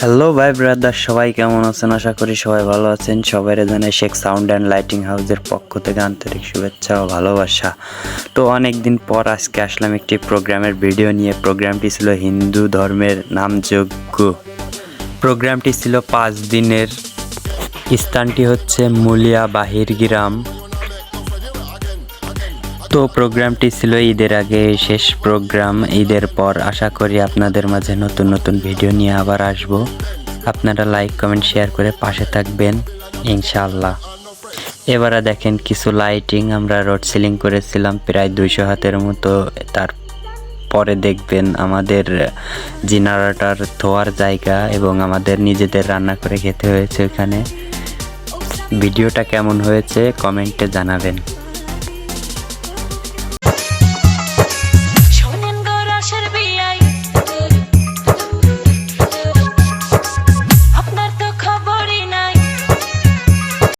Hello ভাই brother, সবাই কেমন আছেন? আশা করি সবাই ভালো আছেন। সবাই জানাই শেখ সাউন্ড অ্যান্ড লাইটিং হাউসের পক্ষ থেকে আন্তরিক শুভেচ্ছা ও ভালোবাসা। তো অনেক দিন পর আজকে আসলাম একটি প্রোগ্রামের ভিডিও নিয়ে। প্রোগ্রামটি ছিল হিন্দু ধর্মের নামযজ্ঞ। প্রোগ্রামটি ছিল 5 দিনের। স্থানটি হচ্ছে মুলিয়া বাহিরগ্রাম। তো প্রোগ্রামটি ছিল ঈদের আগে শেষ প্রোগ্রাম। ঈদের পর আশা করি আপনাদের মাঝে নতুন নতুন ভিডিও নিয়ে আবার আসব। আপনারা লাইক কমেন্ট শেয়ার করে পাশে থাকবেন ইনশাআল্লাহ। এবারে দেখেন কিছু লাইটিং আমরা রোড সিলিং করেছিলাম প্রায় 200 হাতের মতো। তারপরে দেখবেন আমাদের জেনারেটর ধোয়ার জায়গা এবং আমাদের নিজেদের রান্না করে খেতে হয়েছে ওখানে। ভিডিওটা কেমন হয়েছে কমেন্টে জানাবেন।